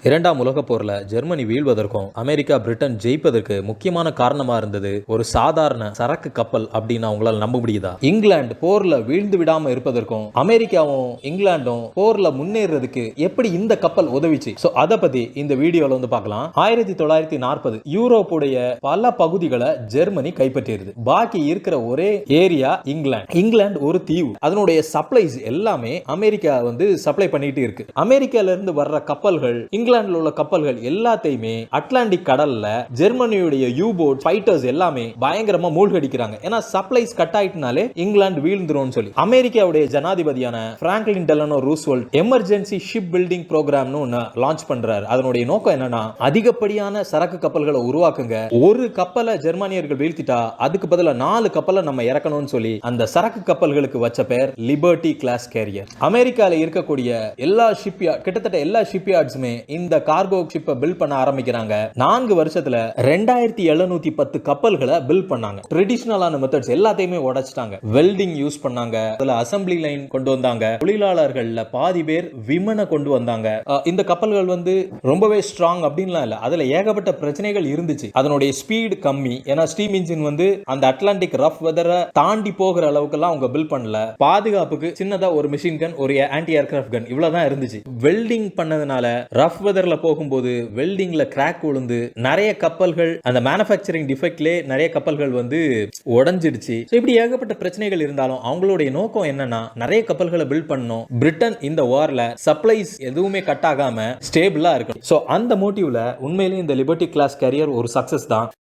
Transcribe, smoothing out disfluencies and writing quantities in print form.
இரண்டாம் உலகப் போர்ல ஜெர்மனி வீழ்வதற்கும் அமெரிக்கா பிரிட்டன் ஜெயிப்பதற்கு முக்கியமான காரணமா இருந்தது ஒரு சாதாரண சரக்கு கப்பல் அப்படின்னு உங்களால நம்ப முடியுதா? இங்கிலாந்து போர்ல வீழ்ந்து விடாம இருப்பதற்கும் அமெரிக்காவும் இங்கிலாந்தும் போர்ல முன்னேறதுக்கு எப்படி இந்த கப்பல் உதவிச்சு? சோ அத பத்தி இந்த வீடியோல வந்து பார்க்கலாம். 1940 யூரோப்புடைய பல பகுதிகளை ஜெர்மனி கைப்பற்றியது. பாக்கி இருக்கிற ஒரே ஏரியா இங்கிலாந்து ஒரு தீவு. அதனுடைய சப்ளைஸ் எல்லாமே அமெரிக்கா வந்து சப்ளை பண்ணிட்டு இருக்கு. அமெரிக்கால இருந்து வர்ற கப்பல்கள் இங்கிலாந்துல உள்ள கப்பல்கள் எல்லாத்தையுமே அட்லாண்டிக் கடல்ல ஜெர்மனியுடைய யூ போட் ஃபைட்டர்ஸ் எல்லாமே பயங்கரமா மூழ்கடிக்கிறாங்க. ஏன்னா சப்ளைஸ் கட் ஆயிட்டனாலே இங்கிலாந்து வீழ்ந்துரும் சொல்லி அமெரிக்காவுடைய ஜனாதிபதியான Franklin Delano Roosevelt emergency ship building ப்ரோக்ராம்னு ஒன்னு லான்ச் பண்றாரு. அதனுடைய நோக்கம் என்னன்னா, அதிகப்படியான சரக்கு கப்பல்களை உருவாக்குங்க. ஒரு கப்பலை ஜெர்மானியர்கள் வீழ்த்திட்டா அதுக்கு பதிலா 4 கப்பலை நம்ம இறக்கணும்னு சொல்லி அந்த சரக்கு கப்பல்களுக்கு வச்ச பேர் லிபர்ட்டி கிளாஸ் கேரியர். அமெரிக்கால இருக்கக்கூடிய எல்லா ஷிப்யார்ட், கிட்டத்தட்ட எல்லா ஷிப்யார்ட்ஸுமே இந்த கார்கோ ஷிப்பை பில்ட் பண்ண ஆரம்பிக்கிறாங்க. 4 வருஷத்துல 2710 கப்பல்களை பில்ட் பண்ணாங்க. ட்ரெடிஷனலான மெத்தட்ஸ் எல்லாத்தையுமே உடைச்சிட்டாங்க. வெல்டிங் யூஸ் பண்ணாங்க. அதுல அசெம்பிளி லைன் கொண்டு வந்தாங்க. தொழிலாளர்கள்ல பாதி பேர் விமனை கொண்டு வந்தாங்க. இந்த கப்பல்கள் வந்து ரொம்பவே ஸ்ட்ராங் அப்படின்லாம் இல்ல. அதுல ஏகப்பட்ட பிரச்சனைகள் இருந்துச்சு. அதனுடைய ஸ்பீடு கம்மி. ஏன்னா ஸ்டீம் இன்ஜின் வந்து அந்த அட்லாண்டிக் ரஃப் வெதரை தாண்டி போகிற அளவுக்கு எல்லாம் அவங்க பில்ட் பண்ணல. பாதுகாப்புக்கு சின்னதா ஒரு மிஷின் கன், ஒரு ஆன்டி ஏர்கிராஃப்ட் கன் இவ்வளவுதான் இருந்துச்சு. வெல்டிங் பண்ணதுனால ரஃப் வெதர்ல போகும்போது வெல்டிங்ல கிராக் விழுந்து நிறைய கப்பல்கள் அந்த மேனுஃபேக்சரிங் டிஃபெக்ட்லே நிறைய கப்பல்கள் வந்து உடைஞ்சிடுச்சு. இப்படி ஏகப்பட்ட பிரச்சனைகள் இருந்தாலும் அவங்களுடைய நோக்கம் என்னன்னா, நிறைய கப்பல்களை பில்ட் பண்ணணும். பிரிட்டன் இந்த வார்ல சப்ளைஸ் எதுவுமே கட் ஆகாம ஸ்டேபிளா இருக்கணும். சோ அந்த மோட்டிவ்ல உண்மையிலேயே இந்த லிபர்ட்டி கிளாஸ் கேரியர் ஒரு சக்சஸ் தான்.